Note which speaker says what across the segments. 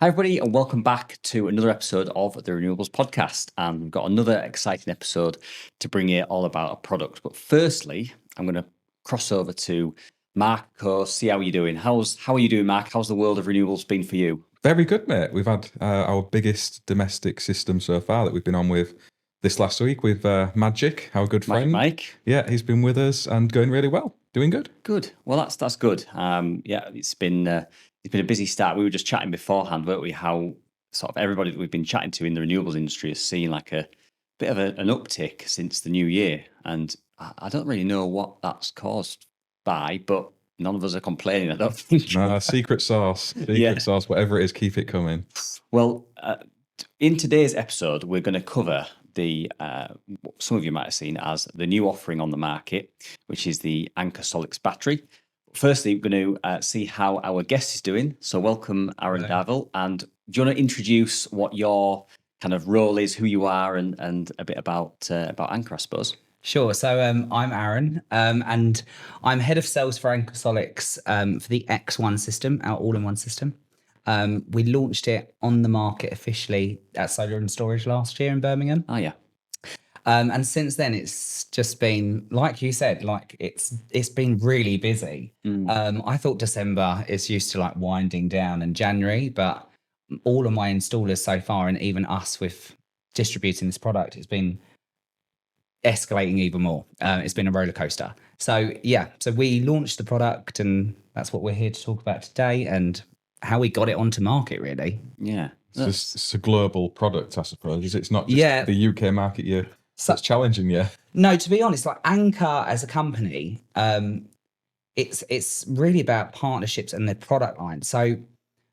Speaker 1: Hi, everybody, and welcome back to another episode of the Renewables Podcast. And we've got another exciting episode to bring you all about a product. But firstly, I'm going to cross over to Mark, of course, see how you're doing. How are you doing, Mark? How's the world of renewables been for you?
Speaker 2: Very good, mate. We've had our biggest domestic system so far that we've been on with this last week with Magic, our good friend.
Speaker 1: Mike.
Speaker 2: Yeah, he's been with us and going really well. Doing good.
Speaker 1: Good. Well, that's good. Yeah, it's been a busy start. We were just chatting beforehand, weren't we? How sort of everybody that we've been chatting to in the renewables industry has seen like a bit of an uptick since the new year, and I don't really know what that's caused by, but none of us are complaining, I don't think.
Speaker 2: Nah, secret sauce, sauce, whatever it is, keep it coming.
Speaker 1: Well, in today's episode, we're going to cover the some of you might have seen as the new offering on the market, which is the Anker Solix battery. Firstly, we're going to see how our guest is doing. So welcome, Aaron Darvill. And do you want to introduce what your kind of role is, who you are, and a bit about Anker, I suppose?
Speaker 3: Sure. So I'm Aaron, and I'm head of sales for Anker Solix for the X1 system, our all-in-one system. We launched it on the market officially at Solar and Storage last year in Birmingham.
Speaker 1: Oh, yeah.
Speaker 3: And since then, it's just been, like you said, like it's been really busy. I thought December is used to like winding down and January, but all of my installers so far, and even us with distributing this product, it's been escalating even more. It's been a roller coaster. So yeah, so we launched the product, and that's what we're here to talk about today, and how we got it onto market, really.
Speaker 1: Yeah.
Speaker 2: It's a global product, I suppose. It's not just the UK market that's challenging you.
Speaker 3: No, to be honest, like Anker as a company, it's really about partnerships and their product line. So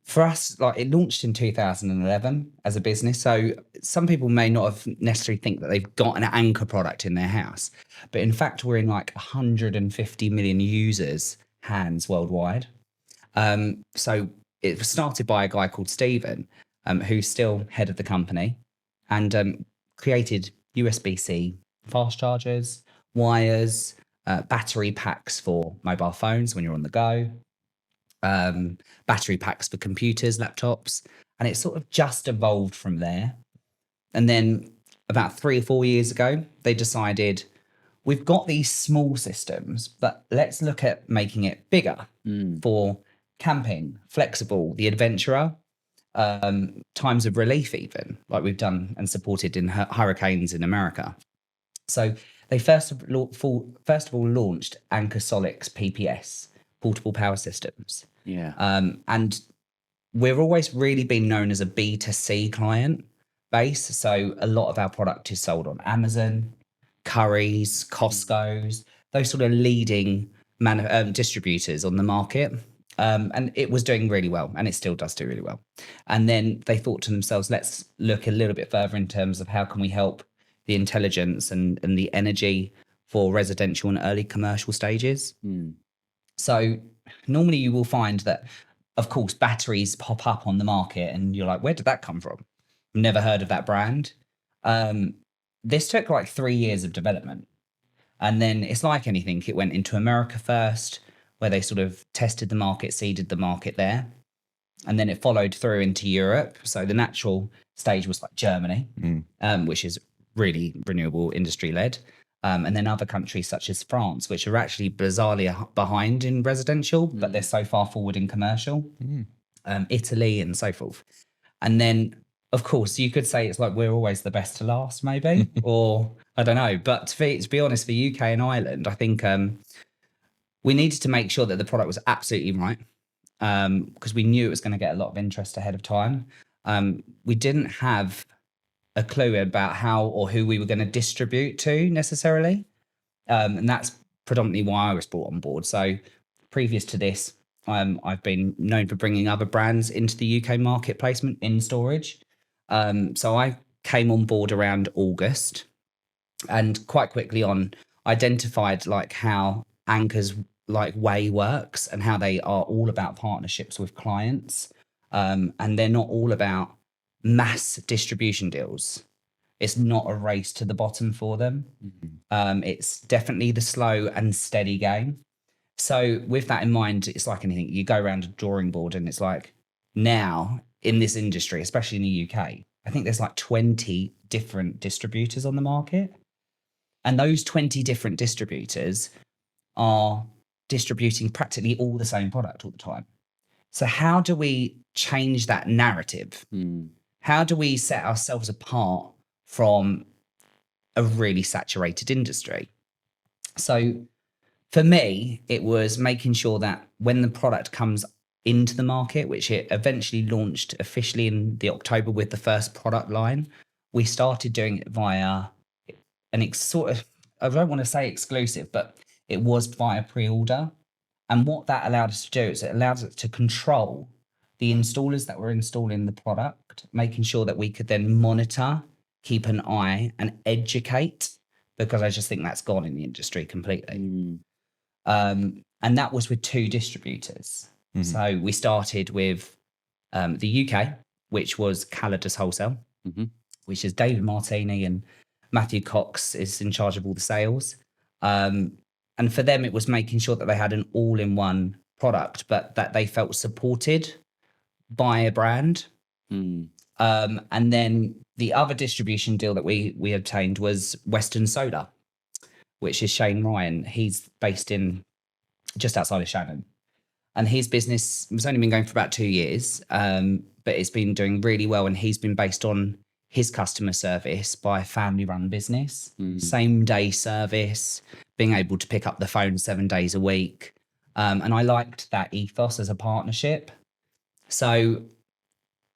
Speaker 3: for us, like it launched in 2011 as a business. So some people may not have necessarily think that they've got an Anker product in their house, but in fact, we're in like 150 million users' hands worldwide. So it was started by a guy called Stephen, who's still head of the company, and created USB-C fast chargers, wires, battery packs for mobile phones when you're on the go, battery packs for computers, laptops, and it sort of just evolved from there. And then about 3 or 4 years ago, they decided, we've got these small systems, but let's look at making it bigger for camping, flexible, the adventurer, times of relief even, like we've done and supported in hurricanes in America. So they first of all launched Anker Solix PPS, portable power systems.
Speaker 1: Yeah.
Speaker 3: And we've always really been known as a B2C client base. So a lot of our product is sold on Amazon, Currys, Costco's, those sort of leading distributors on the market. And it was doing really well, and it still does do really well. And then they thought to themselves, let's look a little bit further in terms of how can we help the intelligence and the energy for residential and early commercial stages. So normally you will find that, of course, batteries pop up on the market and you're like, where did that come from? Never heard of that brand. This took like 3 years of development. And then it's like anything, it went into America first, where they sort of tested the market, seeded the market there. And then it followed through into Europe. So the natural stage was like Germany, which is really renewable industry led. And then other countries such as France, which are actually bizarrely behind in residential, but they're so far forward in commercial, Italy and so forth. And then, of course, you could say it's like we're always the best to last, maybe, or I don't know. But to be honest, for UK and Ireland, I think we needed to make sure that the product was absolutely right, because we knew it was going to get a lot of interest ahead of time. We didn't have a clue about how or who we were going to distribute to necessarily. And that's predominantly why I was brought on board. So previous to this, I've been known for bringing other brands into the UK market placement in storage. So I came on board around August, and quite quickly on identified like how Anker's like way works and how they are all about partnerships with clients. And they're not all about mass distribution deals. It's not a race to the bottom for them. It's definitely the slow and steady game. So with that in mind, it's like anything. You go around a drawing board and it's like, now in this industry, especially in the UK, I think there's like 20 different distributors on the market. And those 20 different distributors are distributing practically all the same product all the time. So how do we change that narrative? How do we set ourselves apart from a really saturated industry? So for me, it was making sure that when the product comes into the market, which it eventually launched officially in the October with the first product line, we started doing it via sort of, I don't want to say exclusive, but it was via pre-order. And what that allowed us to do is it allowed us to control the installers that were installing the product, making sure that we could then monitor, keep an eye, and educate, because I just think that's gone in the industry completely. And that was with 2 distributors. So we started with the UK, which was Calidus Wholesale, which is David Martini and Matthew Cox is in charge of all the sales. And for them, it was making sure that they had an all-in-one product, but that they felt supported by a brand. And then the other distribution deal that we obtained was Western Solar, which is Shane Ryan. He's based in just outside of Shannon. And his business has only been going for about 2 years, but it's been doing really well. And he's been based on his customer service by a family-run business, same-day service, being able to pick up the phone 7 days a week. And I liked that ethos as a partnership. So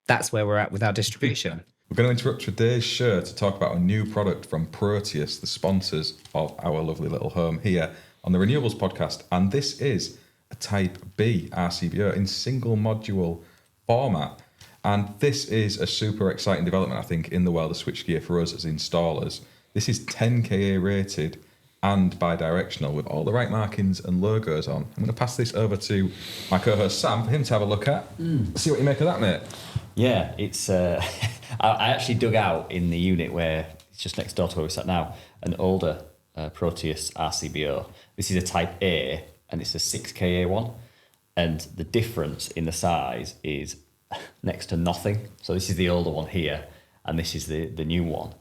Speaker 3: that's where we're at with our distribution.
Speaker 2: We're going to interrupt today's show to talk about a new product from Proteus, the sponsors of our lovely little home here on the Renewables Podcast. And this is a Type B RCBO in single module format. And this is a super exciting development, I think, in the world of switchgear for us as installers. This is 10 kA rated and bi-directional with all the right markings and logos on. I'm going to pass this over to my co-host Sam for him to have a look at. See what you make of that, mate.
Speaker 1: Yeah, it's. I actually dug out in the unit where it's just next door to where we sat now, an older Proteus RCBO. This is a Type A, and it's a 6 kA one, and the difference in the size is next to nothing. So this is the older one here, and this is the new one.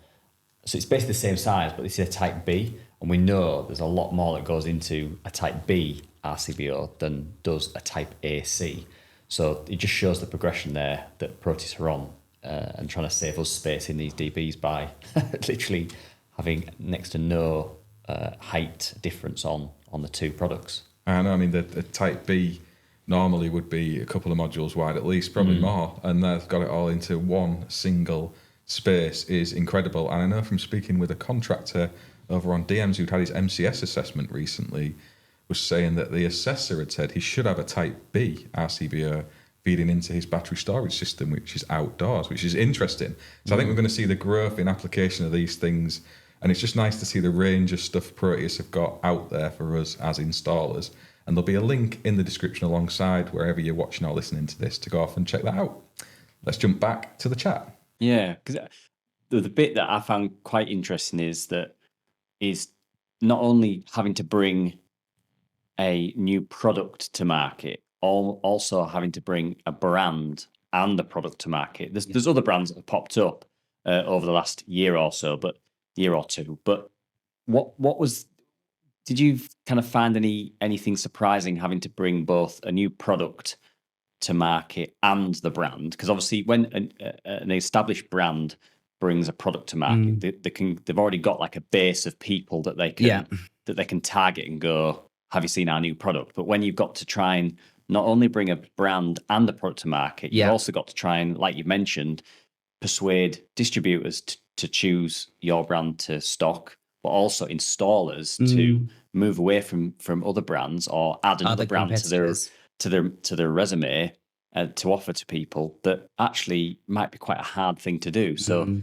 Speaker 1: So it's basically the same size, but this is a Type B, and we know there's a lot more that goes into a Type B RCBO than does a Type AC. So it just shows the progression there that Proteus are on, and trying to save us space in these DBs by literally having next to no height difference on the 2 products. I
Speaker 2: know, I mean, the Type B normally would be a couple of modules wide at least, probably more, and they've got it all into one single space is incredible. And I know from speaking with a contractor over on DMs who'd had his MCS assessment recently, was saying that the assessor had said he should have a Type B RCBO feeding into his battery storage system, which is outdoors, which is interesting. So I think we're going to see the growth in application of these things, and it's just nice to see the range of stuff Proteus have got out there for us as installers. And there'll be a link in the description alongside wherever you're watching or listening to this to go off and check that out. Let's jump back to the chat.
Speaker 1: Yeah, because the bit that I found quite interesting is not only having to bring a new product to market, also having to bring a brand and a product to market. There's other brands that have popped up over the last year or so, but year or two. But did you kind of find anything surprising having to bring both a new product to market and the brand? Because obviously when an established brand brings a product to market, they've already got like a base of people that they can target and go, have you seen our new product? But when you've got to try and not only bring a brand and a product to market, you've also got to try and, like you mentioned, persuade distributors to choose your brand to stock, but also installers to move away from other brands or add another brand to their resume to offer to people that actually might be quite a hard thing to do. So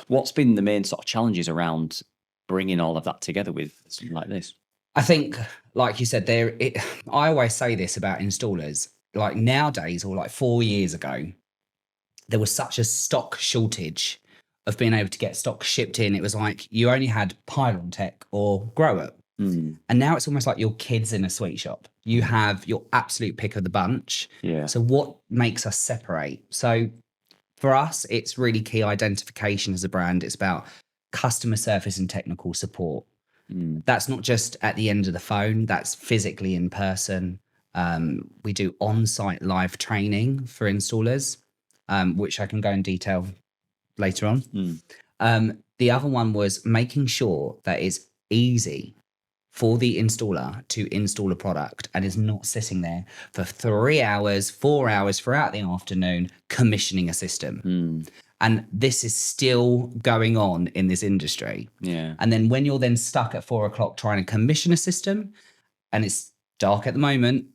Speaker 1: what's been the main sort of challenges around bringing all of that together with something like this?
Speaker 3: I think, like you said, I always say this about installers, like nowadays or like 4 years ago, there was such a stock shortage of being able to get stock shipped in. It was like you only had Pylon Tech or Grow Up.
Speaker 1: Mm.
Speaker 3: And now it's almost like your kids in a sweet shop. You have your absolute pick of the bunch.
Speaker 1: Yeah.
Speaker 3: So what makes us separate? So for us, it's really key identification as a brand. It's about customer service and technical support.
Speaker 1: Mm.
Speaker 3: That's not just at the end of the phone, that's physically in person. We do on-site live training for installers, which I can go in detail later on. The other one was making sure that it's easy for the installer to install a product and is not sitting there for 3 hours, 4 hours throughout the afternoon commissioning a system. And this is still going on in this industry.
Speaker 1: Yeah.
Speaker 3: And then when you're then stuck at 4 o'clock trying to commission a system and it's dark at the moment,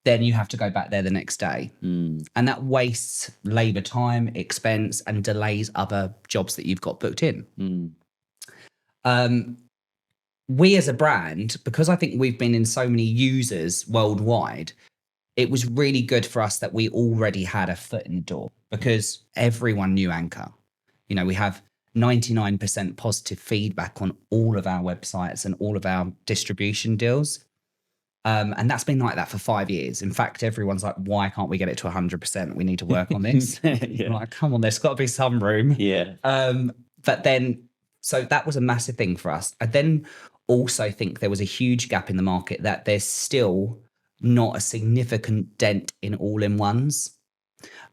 Speaker 3: then you have to go back there the next day. And that wastes labor time, expense, and delays other jobs that you've got booked in. We as a brand, because I think we've been in so many users worldwide, it was really good for us that we already had a foot in the door because everyone knew Anker. You know, we have 99% positive feedback on all of our websites and all of our distribution deals. And that's been like that for 5 years. In fact, everyone's like, why can't we get it to 100%? We need to work on this.
Speaker 1: Yeah.
Speaker 3: I'm like, come on, there's got to be some room.
Speaker 1: Yeah.
Speaker 3: But then, so that was a massive thing for us. I then also think there was a huge gap in the market that there's still not a significant dent in all-in-ones.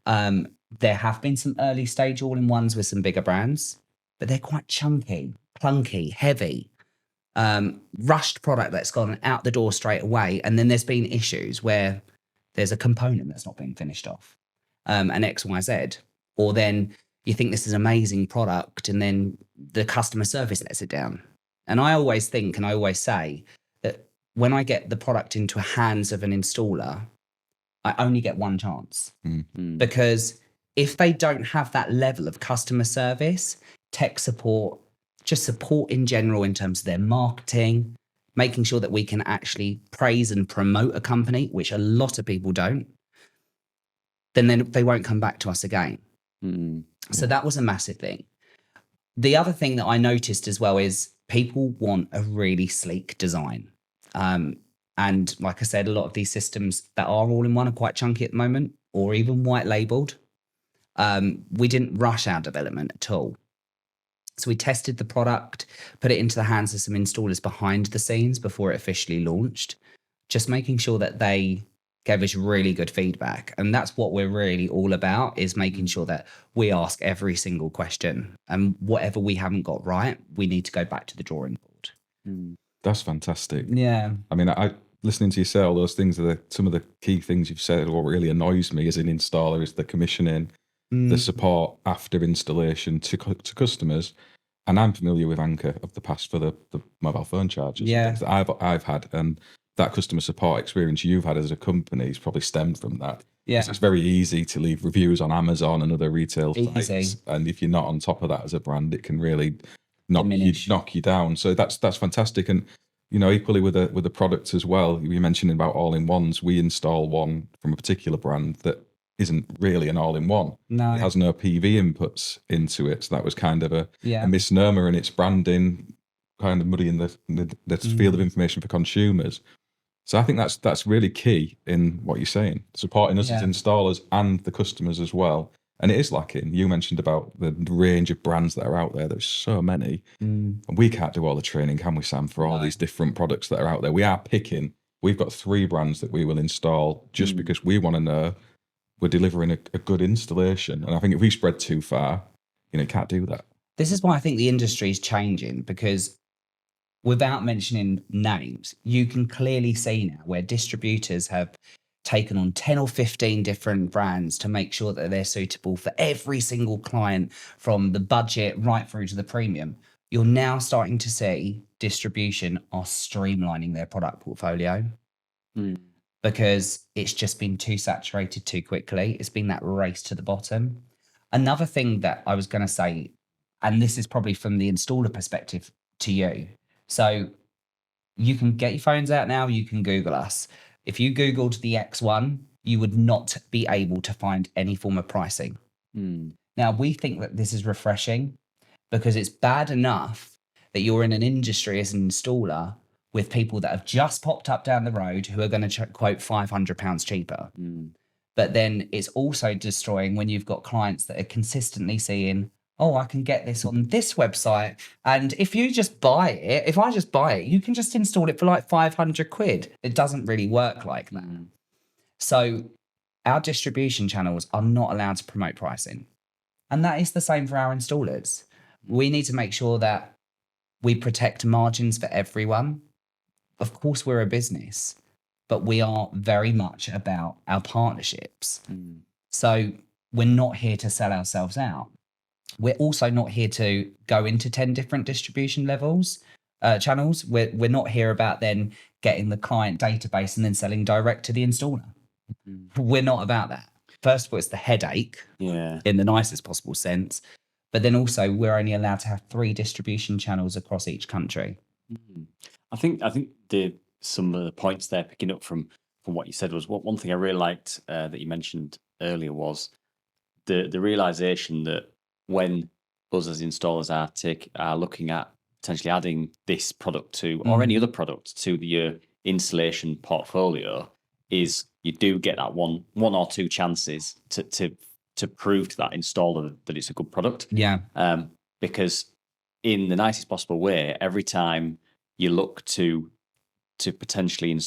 Speaker 3: There have been some early stage all-in-ones with some bigger brands, but they're quite chunky, clunky, heavy. Rushed product that's gone out the door straight away. And then there's been issues where there's a component that's not being finished off, and X, Y, Z. Or then you think this is an amazing product and then the customer service lets it down. And I always think, and I always say that when I get the product into the hands of an installer, I only get one chance. Because if they don't have that level of customer service, tech support, just support in general in terms of their marketing, making sure that we can actually praise and promote a company, which a lot of people don't, then they won't come back to us again. So that was a massive thing. The other thing that I noticed as well is people want a really sleek design. And like I said, a lot of these systems that are all-in-one are quite chunky at the moment, or even white labeled. We didn't rush our development at all. So we tested the product, put it into the hands of some installers behind the scenes before it officially launched, just making sure that they gave us really good feedback. And that's what we're really all about, is making sure that we ask every single question. And whatever we haven't got right, we need to go back to the drawing board.
Speaker 2: That's fantastic.
Speaker 3: Yeah.
Speaker 2: I mean, I listening to you say all those things are some of the key things you've said. What really annoys me as an installer is the commissioning, the support after installation to customers. And I'm familiar with Anker of the past for the mobile phone chargers that I've had, and that customer support experience you've had as a company has probably stemmed from that.
Speaker 3: Yeah.
Speaker 2: It's very easy to leave reviews on Amazon and other retail sites, and if you're not on top of that as a brand, it can really knock you down. So that's fantastic. And you know, equally with the product as well, you mentioned about all-in-ones. We install one from a particular brand that isn't really an all-in-one.
Speaker 3: No.
Speaker 2: It has no PV inputs into it. So that was kind of a misnomer, and its branding kind of muddying the field of information for consumers. So I think that's really key in what you're saying, supporting us as installers and the customers as well. And it is lacking. You mentioned about the range of brands that are out there. There's so many. And we can't do all the training, can we, Sam, for all these different products that are out there? We are picking. We've got 3 brands that we will install just because we want to know we're delivering a good installation. And I think if we spread too far, you can't do that.
Speaker 3: This is why I think the industry is changing, because without mentioning names, you can clearly see now where distributors have taken on 10 or 15 different brands to make sure that they're suitable for every single client, from the budget right through to the premium. You're now starting to see distribution are streamlining their product portfolio because it's just been too saturated too quickly. It's been that race to the bottom. Another thing that I was going to say, and this is probably from the installer perspective to you. So you can get your phones out now, you can Google us. If you Googled the X1, you would not be able to find any form of pricing. Now, we think that this is refreshing because it's bad enough that you're in an industry as an installer with people that have just popped up down the road who are going to quote £500 cheaper. But then it's also destroying when you've got clients that are consistently seeing, oh, I can get this on this website. And if you just buy it, if I just buy it, you can just install it for like 500 quid. It doesn't really work like that. So our distribution channels are not allowed to promote pricing. And that is the same for our installers. We need to make sure that we protect margins for everyone. Of course, we're a business, but we are very much about our partnerships. So we're not here to sell ourselves out. We're also not here to go into 10 different distribution channels. We're not here about then getting the client database and then selling direct to the installer. We're not about that. First of all, it's the headache in the nicest possible sense. But then also we're only allowed to have 3 distribution channels across each country.
Speaker 1: I think some of the points there picking up from what you said was one thing I really liked that you mentioned earlier was the realization that when us as installers are looking at potentially adding this product to or any other product to your installation portfolio, is you do get that one or two chances to prove to that installer that it's a good product. Because in the nicest possible way, every time you look to potentially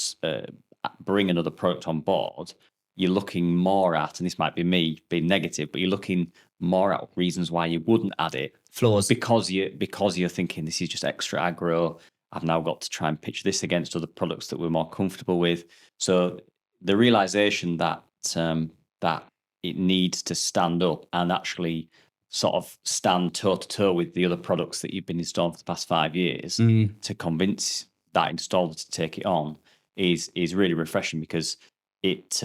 Speaker 1: bring another product on board, you're looking more at, and this might be me being negative, but you're looking more at reasons why you wouldn't add it.
Speaker 3: Flaws.
Speaker 1: Because you're thinking this is just extra aggro. I've now got to try and pitch this against other products that we're more comfortable with. So the realization that that it needs to stand up and actually sort of stand toe to toe with the other products that you've been installing for the past 5 years to convince that installer to take it on is really refreshing, because it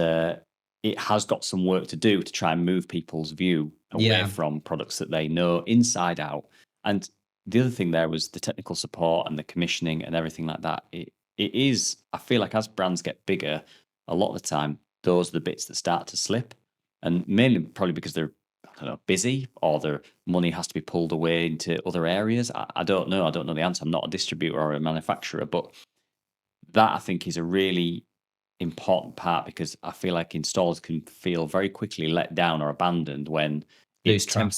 Speaker 1: has got some work to do to try and move people's view away from products that they know inside out. And the other thing there was the technical support and the commissioning and everything like that. It is, I feel like as brands get bigger, a lot of the time, those are the bits that start to slip. And mainly probably because they're, I don't know, busy, or their money has to be pulled away into other areas. I don't know. I don't know the answer. I'm not a distributor or a manufacturer, but that I think is a really important part, because I feel like installers can feel very quickly let down or abandoned when it's 10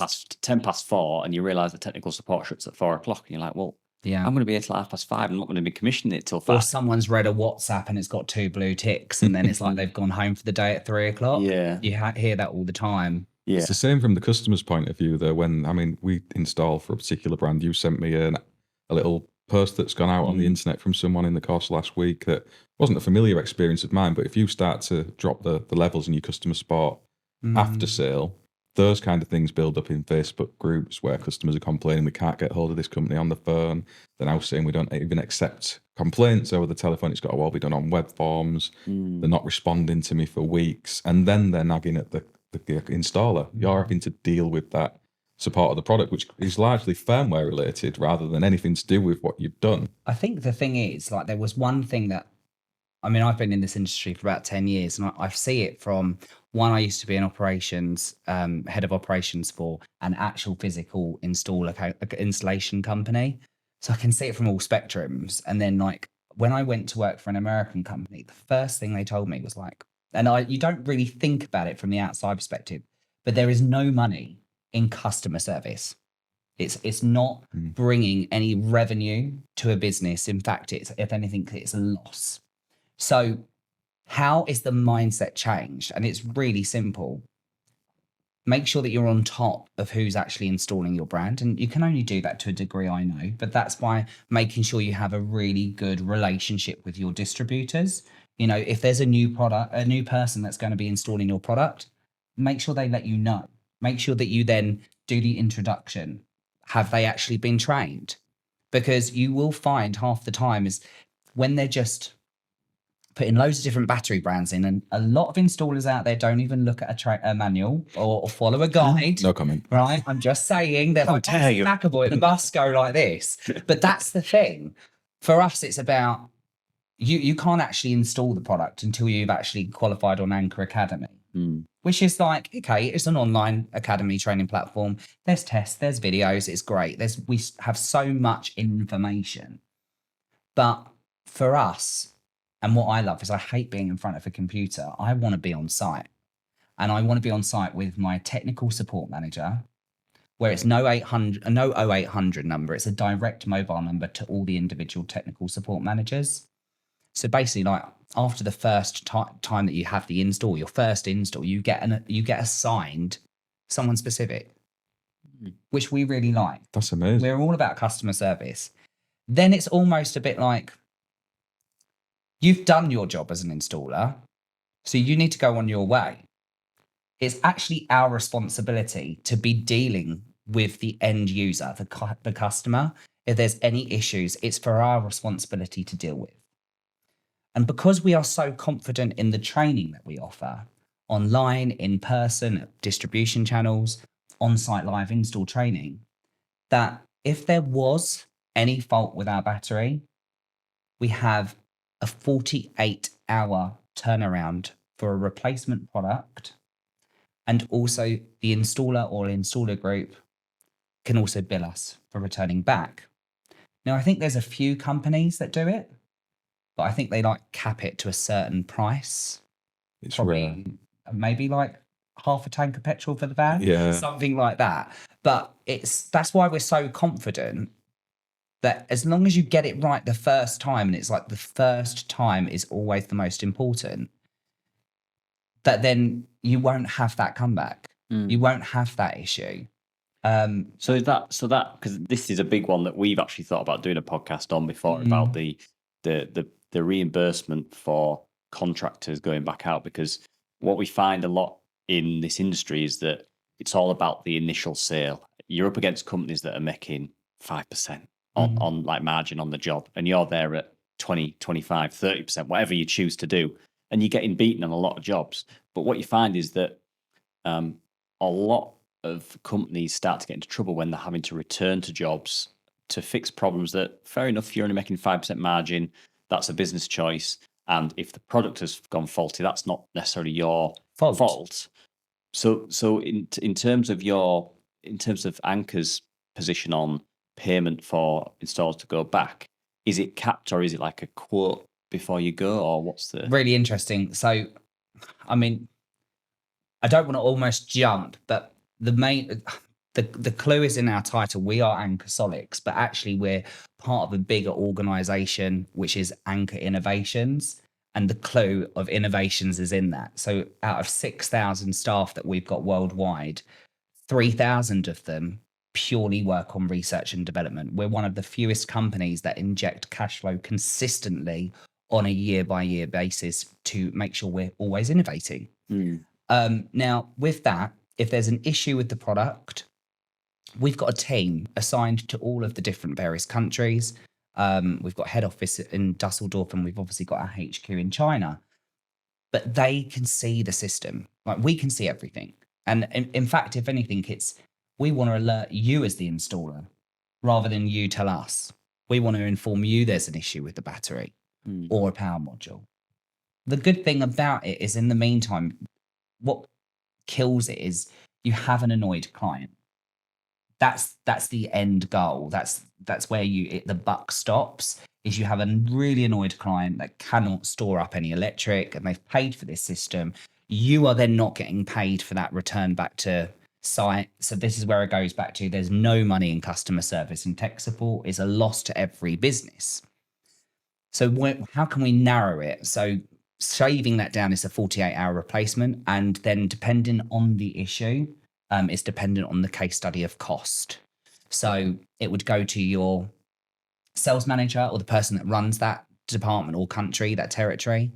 Speaker 1: past 4 and you realise the technical support shuts at 4 o'clock and you're like, well, I'm going to be here till 5:30. I'm not going to be commissioning it till 5.
Speaker 3: Or someone's read a WhatsApp and it's got 2 blue ticks, and then it's like they've gone home for the day at 3 o'clock.
Speaker 1: Yeah.
Speaker 3: You hear that all the time.
Speaker 1: Yeah.
Speaker 2: It's the same from the customer's point of view, though. When we install for a particular brand, you sent me a little post that's gone out on the internet from someone in the course last week that wasn't a familiar experience of mine, but if you start to drop the levels in your customer support after sale, those kind of things build up in Facebook groups where customers are complaining we can't get hold of this company on the phone. They're now saying we don't even accept complaints over the telephone. It's got to all be done on web forms. They're not responding to me for weeks. And then they're nagging at the installer. You're having to deal with that support of the product, which is largely firmware related rather than anything to do with what you've done.
Speaker 3: I think the thing is, like, there was one thing that, I mean, I've been in this industry for about 10 years, and I see it from one, I used to be an operations, head of operations for an actual physical installation company. So I can see it from all spectrums. And then, like, when I went to work for an American company, the first thing they told me was like, and you don't really think about it from the outside perspective, but there is no money in customer service. It's not bringing any revenue to a business. In fact, if anything, it's a loss. So how is the mindset changed? And it's really simple. Make sure that you're on top of who's actually installing your brand. And you can only do that to a degree, I know, but that's by making sure you have a really good relationship with your distributors. You know, if there's a new person that's going to be installing your product, make sure they let you know. Make sure that you then do the introduction. Have they actually been trained? Because you will find half the time is when they're just putting loads of different battery brands in, and a lot of installers out there don't even look at a manual or follow a guide.
Speaker 2: No comment.
Speaker 3: Right? I'm just saying that McAvoy, it must go like this. But that's the thing. For us, it's about you can't actually install the product until you've actually qualified on Anker Academy. Which is like, okay, it's an online academy training platform. There's tests, there's videos, it's great. We have so much information. But for us, and what I love is I hate being in front of a computer. I want to be on site, and I want to be on site with my technical support manager, where it's no 0800 number. It's a direct mobile number to all the individual technical support managers. So basically, like after the first time that you have the install, your first install, you get assigned someone specific, which we really like.
Speaker 2: That's amazing.
Speaker 3: We're all about customer service. Then it's almost a bit like you've done your job as an installer, so you need to go on your way. It's actually our responsibility to be dealing with the end user, the customer. If there's any issues, it's for our responsibility to deal with. And because we are so confident in the training that we offer, online, in person, distribution channels, on-site live install training, that if there was any fault with our battery, we have a 48-hour turnaround for a replacement product. And also the installer or installer group can also bill us for returning back. Now, I think there's a few companies that do it, but I think they like cap it to a certain price.
Speaker 2: It's
Speaker 3: Probably
Speaker 2: rare.
Speaker 3: maybe like half a tank of petrol for the van,
Speaker 2: Yeah.
Speaker 3: something like that. But that's why we're so confident that as long as you get it right the first time, and it's like the first time is always the most important, that then you won't have that comeback. You won't have that issue.
Speaker 1: So that because this is a big one that we've actually thought about doing a podcast on before about the reimbursement for contractors going back out, because what we find a lot in this industry is that it's all about the initial sale. You're up against companies that are making 5% on like margin on the job, and you're there at 20, 25, 30%, whatever you choose to do, and you're getting beaten on a lot of jobs. But what you find is that a lot of companies start to get into trouble when they're having to return to jobs to fix problems that, fair enough, you're only making 5% margin, that's a business choice. And if the product has gone faulty, that's not necessarily your fault. So in terms of Anker's position on payment for installers to go back, is it capped, or is it like a quote before you go, or what's the...
Speaker 3: Really interesting. So, I mean, I don't want to almost jump, but the clue is in our title. We are Anker Solix, but actually we're part of a bigger organization, which is Anker Innovations. And the clue of innovations is in that. So out of 6,000 staff that we've got worldwide, 3,000 of them purely work on research and development. We're one of the fewest companies that inject cash flow consistently on a year-by-year basis to make sure we're always innovating. Now, with that, if there's an issue with the product, we've got a team assigned to all of the different various countries. We've got head office in Dusseldorf, and we've obviously got our HQ in China. But they can see the system. Like, we can see everything. And in fact, if anything, we want to alert you as the installer rather than you tell us. We want to inform you there's an issue with the battery or a power module. The good thing about it is, in the meantime, what kills it is you have an annoyed client. That's the end goal. That's where the buck stops. Is you have a really annoyed client that cannot store up any electric, and they've paid for this system. You are then not getting paid for that return back to site. So this is where it goes back to, there's no money in customer service, and tech support is a loss to every business. So how can we narrow it? So shaving that down is a 48-hour replacement, and then depending on the issue, it's dependent on the case study of cost. So it would go to your sales manager or the person that runs that department or country, that territory.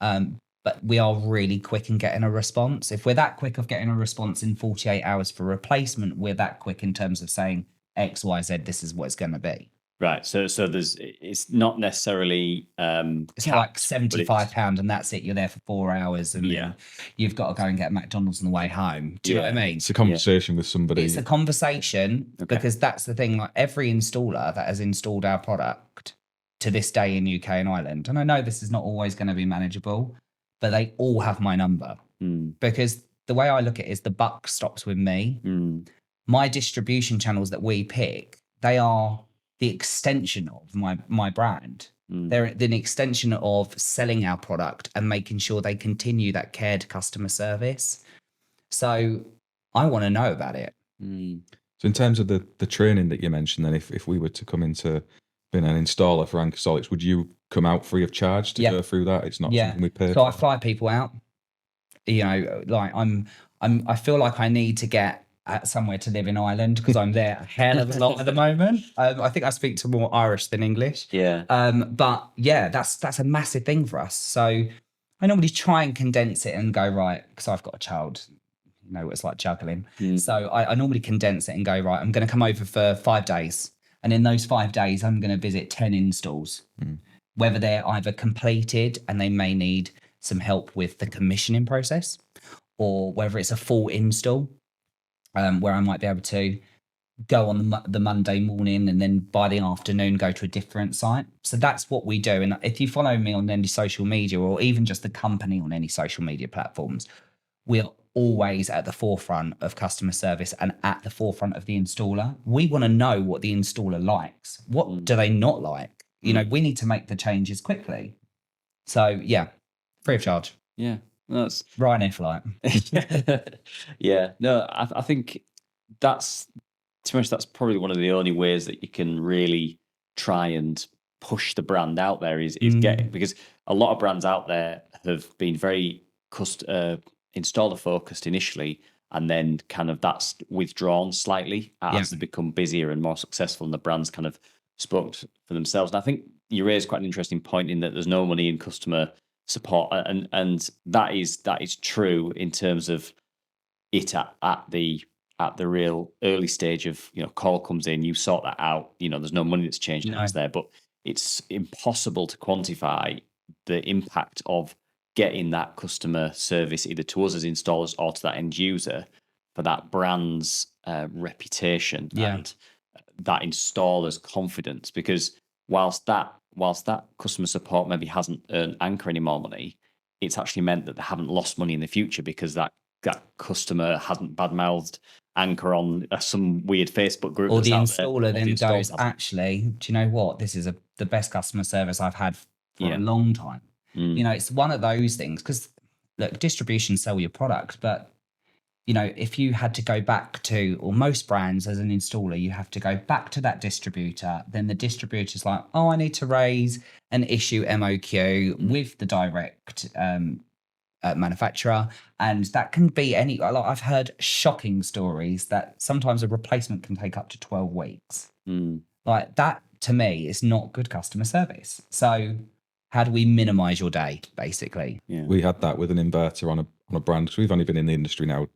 Speaker 3: But we are really quick in getting a response. If we're that quick of getting a response in 48 hours for replacement, we're that quick in terms of saying X, Y, Z, this is what it's going to be.
Speaker 1: Right. So it's not necessarily
Speaker 3: it's not like £75 and that's it. You're there for 4 hours and then you've got to go and get McDonald's on the way home. Do you know what I mean?
Speaker 2: It's a conversation with somebody.
Speaker 3: It's a conversation because that's the thing. Like, every installer that has installed our product to this day in UK and Ireland, and I know this is not always going to be manageable, but they all have my number because the way I look at it is the buck stops with me. My distribution channels that we pick, they are the extension of my brand. They're an extension of selling our product and making sure they continue that cared customer service. So I want to know about it.
Speaker 2: So in terms of the training that you mentioned, then if we were to come into being an installer for Anker Solix, would you come out free of charge to go through that? It's not something we pay
Speaker 3: so
Speaker 2: for.
Speaker 3: I fly people out. Like I feel like I need to get somewhere to live in Ireland because I'm there a hell of a lot at the moment. I think I speak to more Irish than English. But yeah, that's a massive thing for us. So I normally try and condense it and go, right, because I've got a child, you know what it's like juggling. So I normally condense it and go, right, I'm going to come over for 5 days. And in those 5 days, I'm going to visit 10 installs, whether they're either completed and they may need some help with the commissioning process, or whether it's a full install, where I might be able to go on the Monday morning and then by the afternoon go to a different site. So that's what we do. And if you follow me on any social media, or even just the company on any social media platforms, we're always at the forefront of customer service and at the forefront of the installer. We want to know what the installer likes. What do they not like? You know, we need to make the changes quickly. So yeah, free of charge.
Speaker 1: Yeah. That's
Speaker 3: Ryanair flight.
Speaker 1: Yeah. No, I think that's, to be honest, that's probably one of the only ways that you can really try and push the brand out there is get, because a lot of brands out there have been very installer focused initially, and then kind of that's withdrawn slightly as they become busier and more successful, and the brands kind of spoke for themselves. And I think you raised quite an interesting point in that there's no money in customer support, and that is true in terms of it at the real early stage of, you know, call comes in, you sort that out, you know, there's no money that's changed hands there, but it's impossible to quantify the impact of getting that customer service either to us as installers or to that end user for that brand's reputation and that installer's confidence. Because whilst that customer support maybe hasn't earned Anker any more money, it's actually meant that they haven't lost money in the future because that customer hasn't badmouthed Anker on some weird Facebook group.
Speaker 3: Or the installer then goes, actually, do you know what? This is the best customer service I've had for a long time. You know, it's one of those things, because look, distribution sell your product, but you know, if you had to go back to, or most brands as an installer, you have to go back to that distributor, then the distributor's like, oh, I need to raise an issue MOQ with the direct manufacturer. And that can be I've heard shocking stories that sometimes a replacement can take up to 12 weeks. Like that, to me, is not good customer service. So how do we minimize your day, basically?
Speaker 2: We had that with an inverter on a brand, because we've only been in the industry now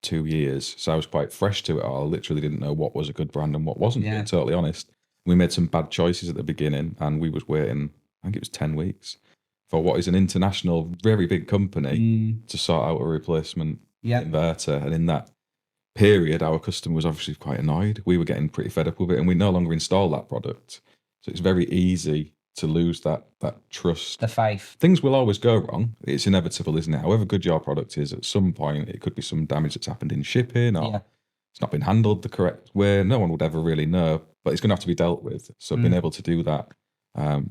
Speaker 2: 2 years, so I was quite fresh to it all. I literally didn't know what was a good brand and what wasn't, to be totally honest. We made some bad choices at the beginning, and we was waiting, I think it was 10 weeks, for what is an international, very big company to sort out a replacement inverter. And in that period, our customer was obviously quite annoyed. We were getting pretty fed up with it, and we no longer install that product. So it's very easy to lose that trust.
Speaker 3: The faith.
Speaker 2: Things will always go wrong. It's inevitable, isn't it? However good your product is, at some point, it could be some damage that's happened in shipping, or it's not been handled the correct way. No one would ever really know, but it's going to have to be dealt with. So being able to do that,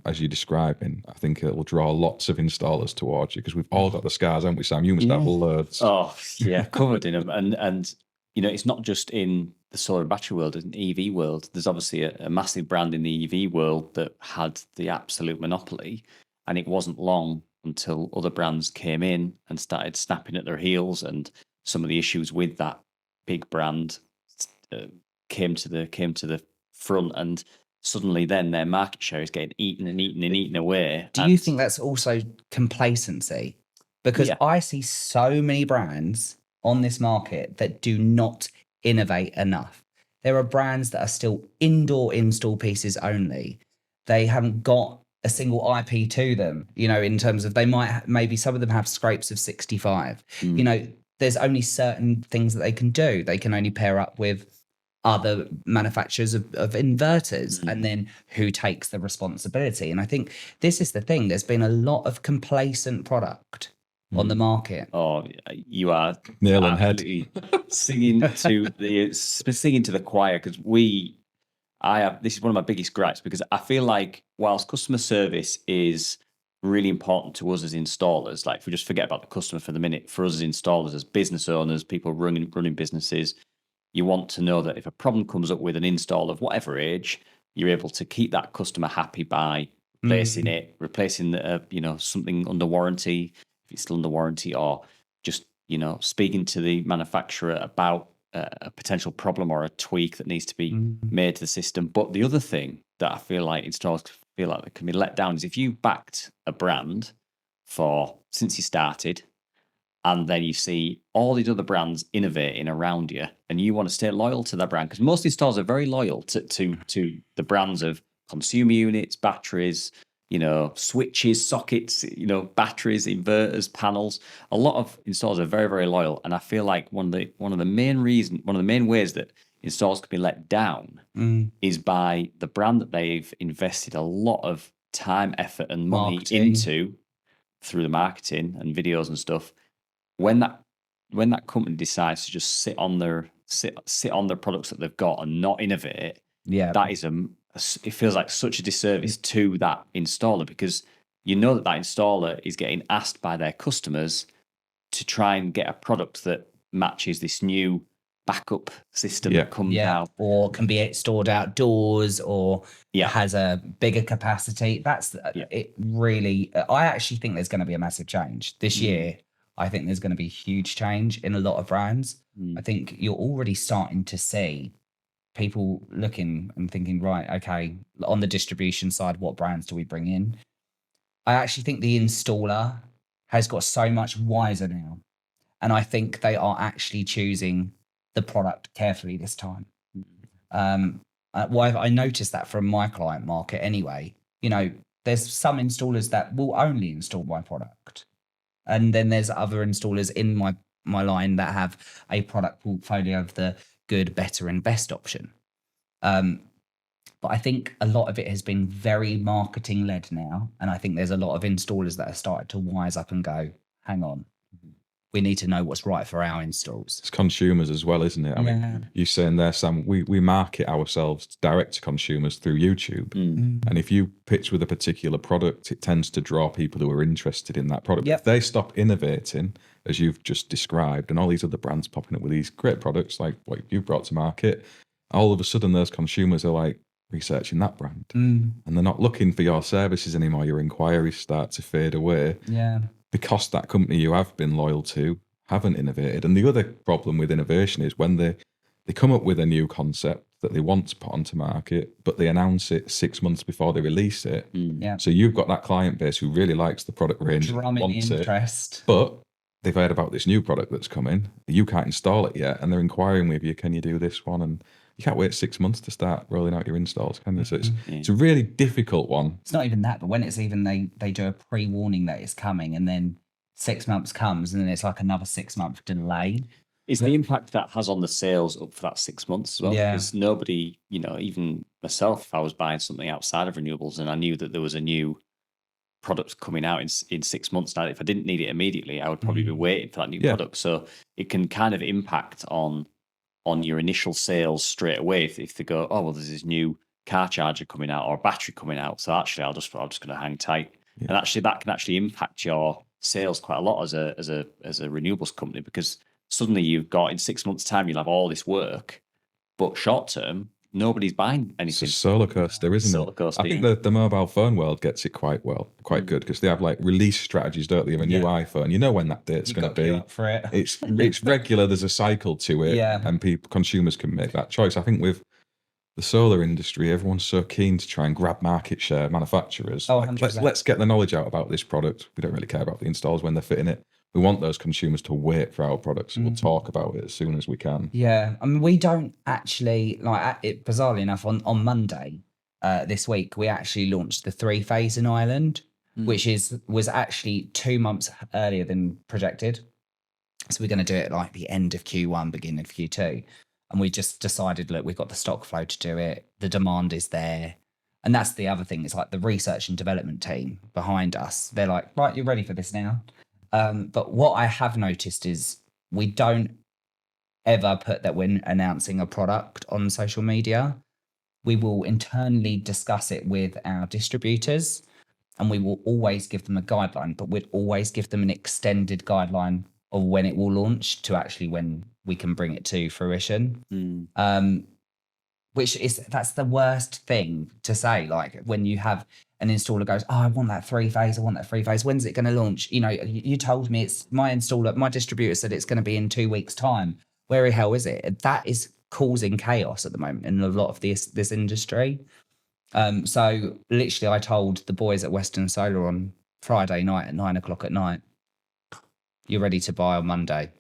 Speaker 2: as you're describing, I think it will draw lots of installers towards you, because we've all got the scars, haven't we, Sam? You must have loads.
Speaker 1: Oh, yeah, covered in them. And you know, it's not just in the solar and battery world, in the EV world. There's obviously a massive brand in the EV world that had the absolute monopoly, and it wasn't long until other brands came in and started snapping at their heels, and some of the issues with that big brand came to the front, and suddenly then their market share is getting eaten away.
Speaker 3: Do you think that's also complacency? Because I see so many brands on this market that do not innovate enough. There are brands that are still indoor install pieces only. They haven't got a single IP to them, you know, in terms of maybe some of them have scrapes of 65. You know, there's only certain things that they can do. They can only pair up with other manufacturers of inverters, and then who takes the responsibility. And I think this is the thing. There's been a lot of complacent product on the market.
Speaker 1: Oh, you are
Speaker 2: nailing head
Speaker 1: singing to the choir, because This is one of my biggest gripes, because I feel like whilst customer service is really important to us as installers, like if we just forget about the customer for the minute, for us as installers, as business owners, people running businesses, you want to know that if a problem comes up with an install of whatever age, you're able to keep that customer happy by replacing something under warranty, if it's still under warranty, or just speaking to the manufacturer about a potential problem or a tweak that needs to be made to the system. But the other thing that I feel like installers feel like they can be let down is if you backed a brand since you started, and then you see all these other brands innovating around you, and you want to stay loyal to that brand, because most installers are very loyal to the brands of consumer units, batteries, switches, sockets, batteries, inverters, panels. A lot of installers are very, very loyal, and I feel like one of the main ways that installers can be let down is by the brand that they've invested a lot of time, effort, and money into through the marketing and videos and stuff. When that company decides to just sit on their products that they've got and not innovate, that is it feels like such a disservice to that installer, because that installer is getting asked by their customers to try and get a product that matches this new backup system that comes out,
Speaker 3: or can be stored outdoors, or has a bigger capacity. That's it. Really, I actually think there's going to be a massive change this year. I think there's going to be a huge change in a lot of brands. I think you're already starting to see people looking and thinking, right, okay, on the distribution side, what brands do we bring in? I actually think the installer has got so much wiser now. And I think they are actually choosing the product carefully this time. I noticed that from my client market anyway. There's some installers that will only install my product. And then there's other installers in my line that have a product portfolio of the good, better, and best option. But I think a lot of it has been very marketing led now. And I think there's a lot of installers that have started to wise up and go, hang on, we need to know what's right for our installs.
Speaker 2: It's consumers as well, isn't it? I mean, you're saying there, Sam, we market ourselves direct to consumers through YouTube. And if you pitch with a particular product, it tends to draw people who are interested in that product. If they stop innovating, as you've just described, and all these other brands popping up with these great products like what you've brought to market, all of a sudden those consumers are like researching that brand. And they're not looking for your services anymore. Your inquiries start to fade away. Because that company you have been loyal to haven't innovated. And the other problem with innovation is when they come up with a new concept that they want to put onto market, but they announce it 6 months before they release it. So you've got that client base who really likes the product range, wants it, but they've heard about this new product that's coming. You can't install it yet, and they're inquiring with you, can you do this one? And you can't wait 6 months to start rolling out your installs, can you? So it's a really difficult one.
Speaker 3: It's not even that, but when it's even they do a pre-warning that it's coming, and then 6 months comes, and then it's like another 6 month delay.
Speaker 1: Is the impact that has on the sales up for that 6 months as well? Because nobody, even myself, if I was buying something outside of renewables and I knew that there was a new product coming out in 6 months now, if I didn't need it immediately, I would probably be waiting for that new product. So it can kind of impact on your initial sales straight away if they go, oh well, there's this new car charger coming out or a battery coming out, so actually I'm just going to hang tight. And actually that can actually impact your sales quite a lot as a renewables company, because suddenly you've got, in 6 months time, you'll have all this work, but short term nobody's buying anything.
Speaker 2: It's a solar coaster, isn't it? I think the mobile phone world gets it quite good, because they have like release strategies, don't they? Of a new iPhone, you know when that date's going to be.
Speaker 3: Up for it.
Speaker 2: It's regular. There's a cycle to it, and consumers can make that choice. I think with the solar industry, everyone's so keen to try and grab market share. Manufacturers, let's get the knowledge out about this product. We don't really care about the installs when they're fitting it. We want those consumers to wait for our products, and we'll talk about it as soon as we can.
Speaker 3: Yeah, I mean, we don't actually like it. Bizarrely enough, on Monday this week, we actually launched the 3-phase in Ireland, which was actually 2 months earlier than projected. So we're going to do it like the end of Q1, beginning of Q2, and we just decided, look, we've got the stock flow to do it. The demand is there. And that's the other thing. It's like the research and development team behind us. They're like, right, you're ready for this now. But what I have noticed is we don't ever put that we're announcing a product on social media. we will internally discuss it with our distributors, and we will always give them a guideline, but we'd always give them an extended guideline of when it will launch to actually when we can bring it to fruition. That's the worst thing to say. Like when you have an installer goes, oh, I want that 3-phase, I want that 3-phase. When's it going to launch? You know, you told me it's my distributor said it's going to be in 2 weeks' time. Where the hell is it? That is causing chaos at the moment in a lot of this industry. So literally I told the boys at Western Solar on Friday night at 9:00 at night, you're ready to buy on Monday.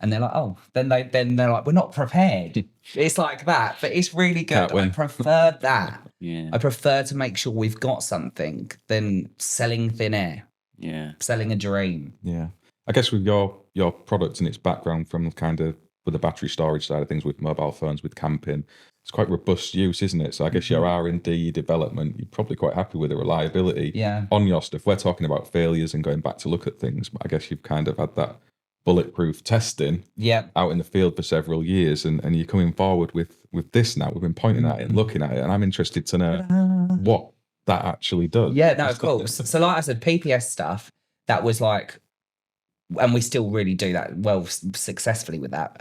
Speaker 3: And they're like, oh, then they're like, we're not prepared. It's like that, but it's really good. I prefer that.
Speaker 1: Yeah.
Speaker 3: I prefer to make sure we've got something than selling thin air.
Speaker 1: Yeah.
Speaker 3: Selling a dream.
Speaker 2: Yeah. I guess with your product and its background from kind of with the battery storage side of things, with mobile phones, with camping, it's quite robust use, isn't it? So I guess your R&D development, you're probably quite happy with the reliability on your stuff. We're talking about failures and going back to look at things, but I guess you've kind of had that bulletproof testing out in the field for several years, and you're coming forward with this now. We've been pointing at it and looking at it, and I'm interested to know what that actually does.
Speaker 3: Yeah, no, of course. So like I said, PPS stuff, that was like, and we still really do that well successfully with that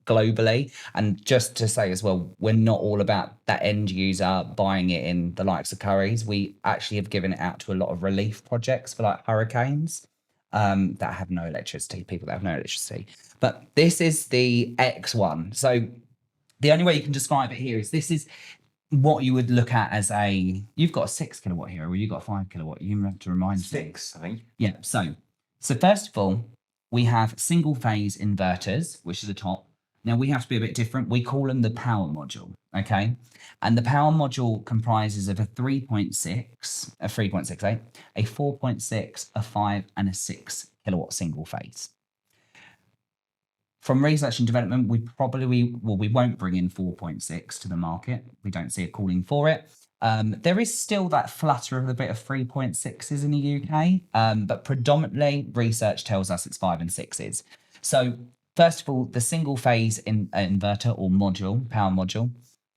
Speaker 3: globally. And just to say as well, we're not all about that end user buying it in the likes of Currys. We actually have given it out to a lot of relief projects for like hurricanes that have no electricity, people that have no electricity. But this is the X1. So the only way you can describe it here is this is what you would look at as you've got a 6 kilowatt here, or you've got a 5 kilowatt. You have to remind
Speaker 1: 6, I think.
Speaker 3: Yeah. So first of all, we have single phase inverters, which is the top. Now we have to be a bit different. We call them the power module. Okay. And the power module comprises of a 3.6, a 3.68, a 4.6, a 5, and a 6 kilowatt single phase. From research and development, we won't bring in 4.6 to the market. We don't see a calling for it. There is still that flutter of a bit of 3.6s in the UK, but predominantly research tells us it's 5 and 6s. So first of all, the single phase inverter or module, power module,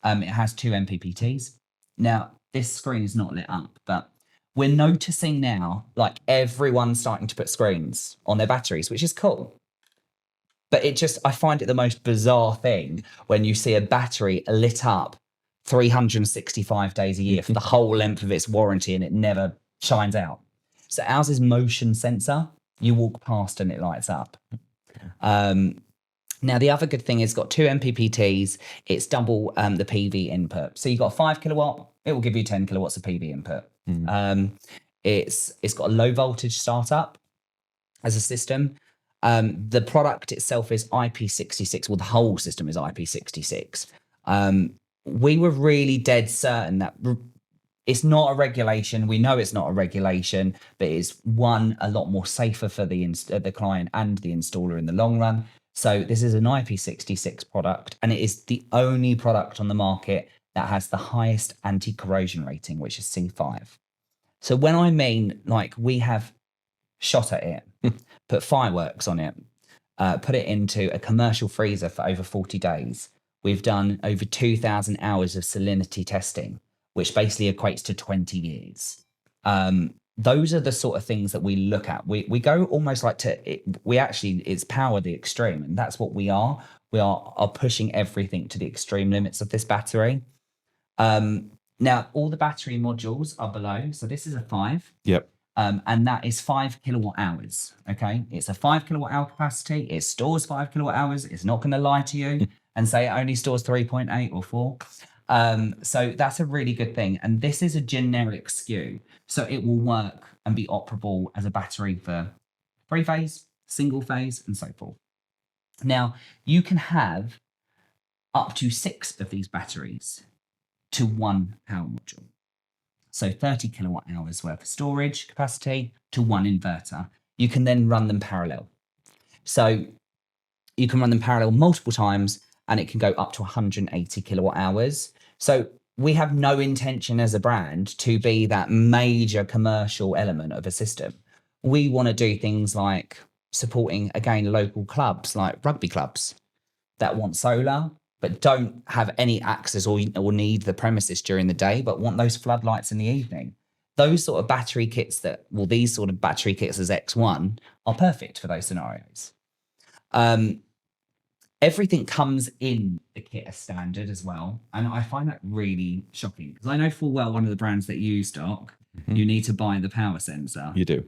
Speaker 3: it has 2 MPPTs. Now, this screen is not lit up, but we're noticing now, like everyone's starting to put screens on their batteries, which is cool. But I find it the most bizarre thing when you see a battery lit up 365 days a year for the whole length of its warranty and it never shines out. So ours is motion sensor. You walk past and it lights up. Now, the other good thing is it's got 2 MPPTs. It's double the PV input. So you've got 5 kilowatt, it will give you 10 kilowatts of PV input. It's got a low voltage startup as a system. The product itself is IP66. Well, the whole system is IP66. We were really dead certain that it's not a regulation. We know it's not a regulation, but it's a lot more safer for the client and the installer in the long run. So this is an IP66 product, and it is the only product on the market that has the highest anti-corrosion rating, which is C5. So when I mean, like, we have shot at it, put fireworks on it, put it into a commercial freezer for over 40 days. We've done over 2,000 hours of salinity testing, which basically equates to 20 years. Those are the sort of things that we look at. We go almost like it's power the extreme, and that's what we are. We are pushing everything to the extreme limits of this battery. Now, all the battery modules are below. So this is a 5.
Speaker 2: Yep.
Speaker 3: And that is 5 kilowatt hours. Okay. It's a 5 kilowatt hour capacity. It stores 5 kilowatt hours. It's not going to lie to you and say it only stores 3.8 or 4. So that's a really good thing. And this is a generic SKU. So it will work and be operable as a battery for 3-phase, single phase, and so forth. Now, you can have up to 6 of these batteries to 1 power module. So 30 kilowatt hours worth of storage capacity to 1 inverter. You can then run them parallel. So you can run them parallel multiple times, and it can go up to 180 kilowatt hours. So we have no intention as a brand to be that major commercial element of a system. We want to do things like supporting, again, local clubs like rugby clubs that want solar, but don't have any access or need the premises during the day, but want those floodlights in the evening. Those sort of battery kits these sort of battery kits as X1 are perfect for those scenarios. Everything comes in the kit as standard as well. And I find that really shocking because I know full well one of the brands that you stock, you need to buy the power sensor.
Speaker 2: You do.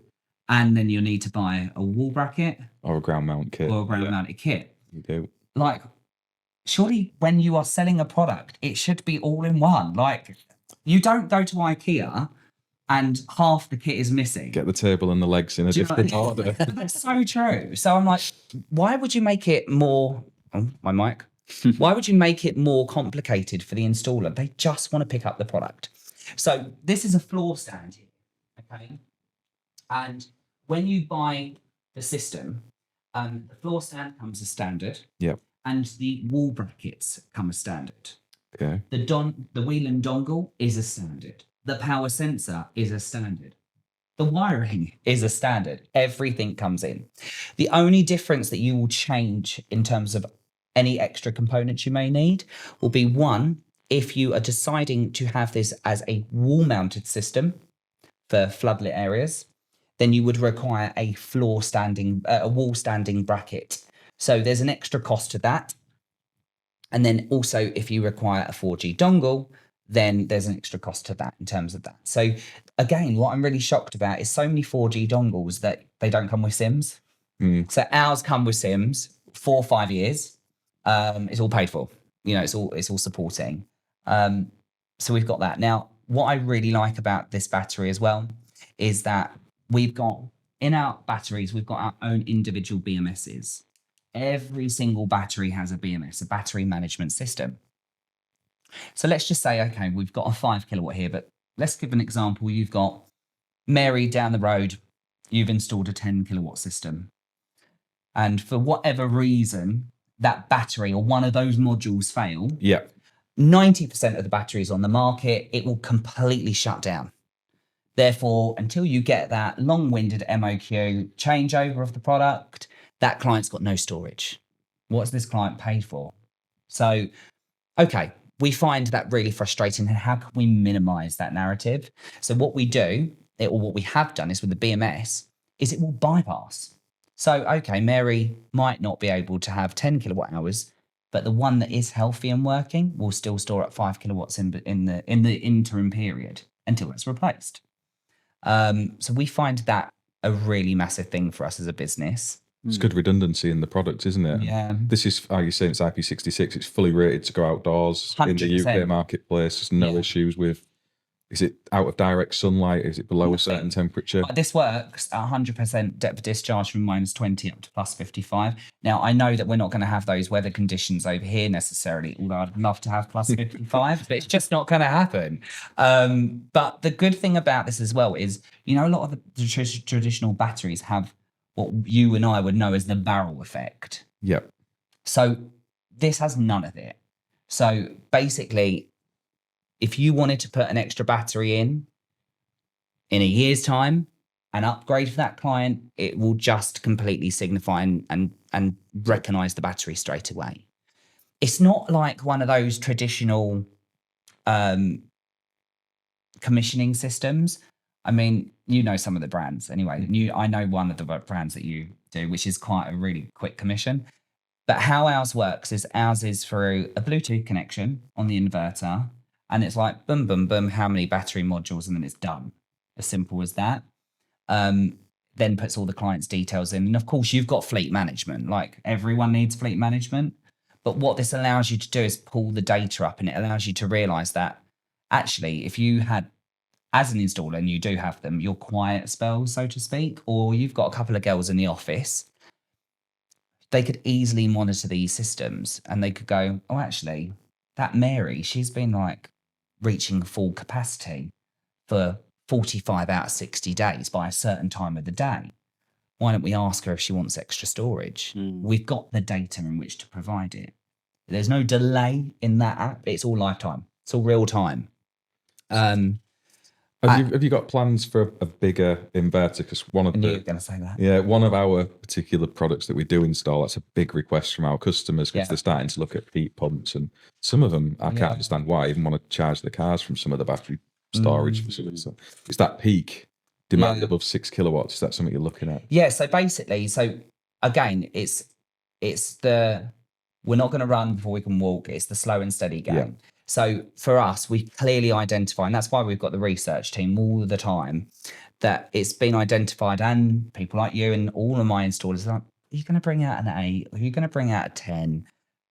Speaker 3: And then you'll need to buy a wall bracket.
Speaker 2: Or a ground mount kit.
Speaker 3: Or a ground mounted kit.
Speaker 2: You do.
Speaker 3: Like, surely when you are selling a product, it should be all in one. Like, you don't go to IKEA and half the kit is missing.
Speaker 2: Get the table and the legs in a different order.
Speaker 3: That's so true. So I'm like, why would you make it more... Oh, my mic. Why would you make it more complicated for the installer? They just want to pick up the product. So this is a floor stand here, okay? And when you buy the system, the floor stand comes as standard.
Speaker 2: Yep.
Speaker 3: And the wall brackets come as standard.
Speaker 2: Okay.
Speaker 3: The wheel and dongle is a standard. The power sensor is a standard. The wiring is a standard. Everything comes in. The only difference that you will change in terms of any extra components you may need will be one, if you are deciding to have this as a wall-mounted system for floodlit areas, then you would require a wall standing bracket. So there's an extra cost to that. And then also if you require a 4G dongle, then there's an extra cost to that in terms of that. So again, what I'm really shocked about is so many 4G dongles that they don't come with SIMs. So ours come with SIMs 4 or 5 years. It's all paid for. You know, it's all supporting. So we've got that. Now, what I really like about this battery as well is that we've got in our batteries, we've got our own individual BMSs. Every single battery has a BMS, a battery management system. So let's just say, okay, we've got a 5 kilowatt here, but let's give an example. You've got Mary down the road. You've installed a 10 kilowatt system. And for whatever reason, that battery or one of those modules fail.
Speaker 2: Yeah.
Speaker 3: 90% of the batteries on the market, it will completely shut down. Therefore, until you get that long-winded MOQ changeover of the product, that client's got no storage. What's this client paid for? So, okay, we find that really frustrating. And how can we minimize that narrative? So what we do, or what we have done is with the BMS, is it will bypass. So, okay, Mary might not be able to have 10 kilowatt hours, but the one that is healthy and working will still store at 5 kilowatts in the interim period until it's replaced. So we find that a really massive thing for us as a business.
Speaker 2: It's good redundancy in the product, isn't it?
Speaker 3: Yeah.
Speaker 2: This is, are you saying it's IP66? It's fully rated to go outdoors
Speaker 3: 100%.
Speaker 2: in the UK marketplace. There's no issues with, is it out of direct sunlight? Is it below a certain temperature?
Speaker 3: This works at 100% depth of discharge from -20 up to +55. Now, I know that we're not going to have those weather conditions over here necessarily, although I'd love to have +55, but it's just not going to happen. But the good thing about this as well is, you know, a lot of the traditional batteries have what you and I would know as the barrel effect.
Speaker 2: Yep.
Speaker 3: So this has none of it. So basically, if you wanted to put an extra battery in a year's time, an upgrade for that client, it will just completely signify and recognize the battery straight away. It's not like one of those traditional commissioning systems. I mean, you know some of the brands anyway. I know one of the brands that you do, which is quite a really quick commission. But how ours works is through a Bluetooth connection on the inverter. And it's like, boom, boom, boom, how many battery modules, and then it's done. As simple as that. Then puts all the client's details in. And of course, you've got fleet management. Like, everyone needs fleet management. But what this allows you to do is pull the data up, and it allows you to realize that actually, if you had, as an installer, and you do have them, your quiet spells, so to speak, or you've got a couple of girls in the office, they could easily monitor these systems, and they could go, oh, actually, that Mary, she's been like reaching full capacity for 45 out of 60 days by a certain time of the day. Why don't we ask her if she wants extra storage? We've got the data in which to provide it. There's no delay in that app. It's all lifetime. It's all real time.
Speaker 2: Have you got plans for a bigger inverter? Because one of
Speaker 3: I knew you were going to say that.
Speaker 2: Yeah, one of our particular products that we do install, that's a big request from our customers because they're starting to look at heat pumps, and some of them, I can't understand why, even want to charge the cars from some of the battery storage facilities. So it's that peak demand above 6 kilowatts. Is that something you're looking at?
Speaker 3: Yeah, so basically, again, it's the, we're not going to run before we can walk. It's the slow and steady game.
Speaker 2: Yeah.
Speaker 3: So for us, we clearly identify, and that's why we've got the research team all the time, that it's been identified, and people like you and all of my installers are like, are you going to bring out an 8? Are you going to bring out a 10?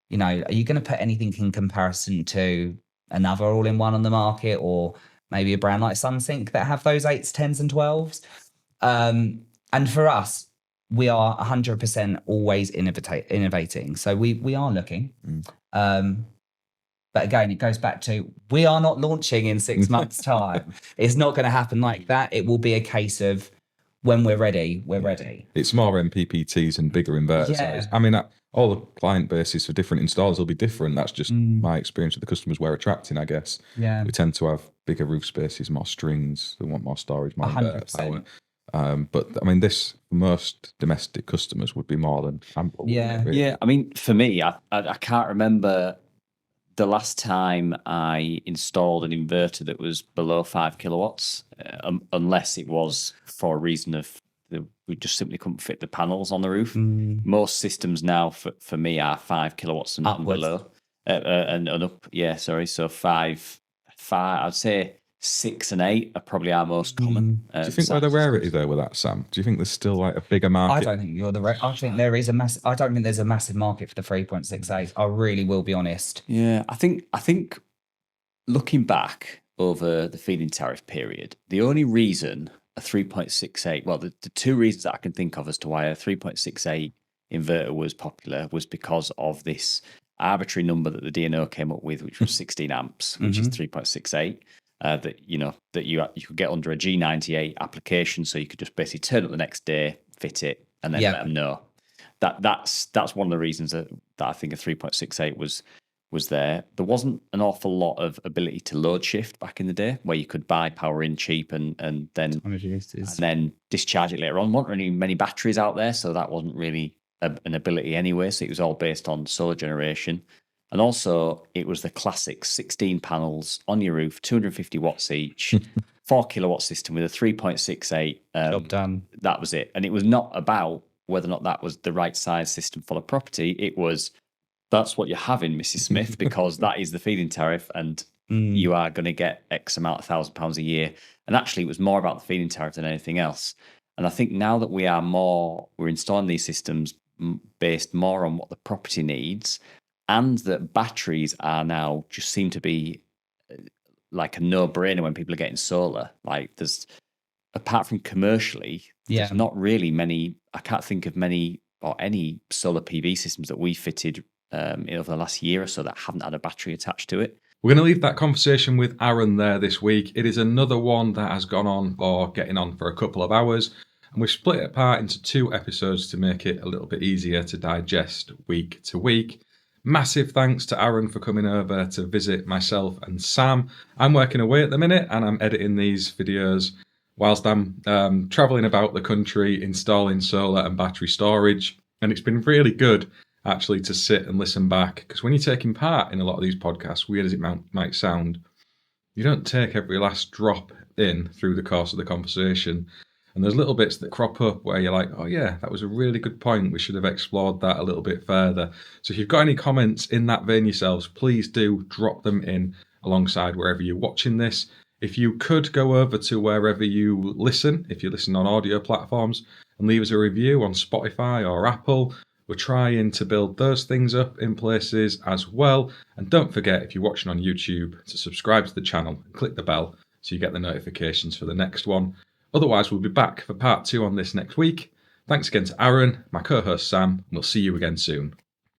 Speaker 3: You know, are you going to put anything in comparison to another all-in-one on the market, or maybe a brand like Sunsync that have those 8s, 10s and 12s? And for us, we are 100% always innovating. So we are looking. But again, it goes back to, we are not launching in 6 months' time. It's not going to happen like that. It will be a case of when we're ready, we're ready.
Speaker 2: It's more MPPTs and bigger inverter size. I mean, all the client bases for different installers will be different. That's just my experience with the customers we're attracting, I guess.
Speaker 3: Yeah.
Speaker 2: We tend to have bigger roof spaces, more strings. They want more storage, more inverter power. But I mean, this, most domestic customers would be more than ample.
Speaker 1: Really. Yeah. I mean, for me, I can't remember the last time I installed an inverter that was below 5 kilowatts, unless it was for a reason of we just simply couldn't fit the panels on the roof. Most systems now for me are 5 kilowatts and below, and up. Yeah, sorry. So five. I'd say 6 and 8 are probably our most common.
Speaker 2: Do you think we're the rarity there with that, Sam? Do you think there's still like a bigger market?
Speaker 3: I don't think you're the I think there is a massive. I don't think there's a massive market for the 3.68. I really will be honest.
Speaker 1: Yeah, I think looking back over the feed-in tariff period, the only reason a 3.68, well, the two reasons that I can think of as to why a 3.68 inverter was popular was because of this arbitrary number that the DNO came up with, which was 16 amps, which is 3.68. That you could get under a G98 application, so you could just basically turn up the next day, fit it, and then let them know. That's one of the reasons that I think a 3.68 was there. There wasn't an awful lot of ability to load shift back in the day, where you could buy power in cheap and then discharge it later on. There weren't really many batteries out there, so that wasn't really an ability anyway. So it was all based on solar generation. And also, it was the classic 16 panels on your roof, 250 watts each, 4 kilowatt system with a 3.68.
Speaker 3: Job done.
Speaker 1: That was it. And it was not about whether or not that was the right size system for the property. It was, that's what you're having, Mrs. Smith, because that is the feed-in tariff, and you are going to get X amount of £1,000 a year. And actually, it was more about the feed-in tariff than anything else. And I think now that we're installing these systems based more on what the property needs, and that batteries are now just seem to be like a no-brainer when people are getting solar. Like there's, apart from commercially, there's not really many, I can't think of many or any solar PV systems that we fitted over the last year or so that haven't had a battery attached to it.
Speaker 2: We're going to leave that conversation with Aaron there this week. It is another one that has gone on or getting on for a couple of hours. And we've split it apart into 2 episodes to make it a little bit easier to digest week to week. Massive thanks to Aaron for coming over to visit myself and Sam. I'm working away at the minute and I'm editing these videos whilst I'm travelling about the country installing solar and battery storage. And it's been really good actually to sit and listen back, because when you're taking part in a lot of these podcasts, weird as it might sound, you don't take every last drop in through the course of the conversation. And there's little bits that crop up where you're like, oh yeah, that was a really good point. We should have explored that a little bit further. So if you've got any comments in that vein yourselves, please do drop them in alongside wherever you're watching this. If you could go over to wherever you listen, if you listen on audio platforms, and leave us a review on Spotify or Apple. We're trying to build those things up in places as well. And don't forget, if you're watching on YouTube, to subscribe to the channel and click the bell so you get the notifications for the next one. Otherwise, we'll be back for part 2 on this next week. Thanks again to Aaron, my co-host Sam, and we'll see you again soon.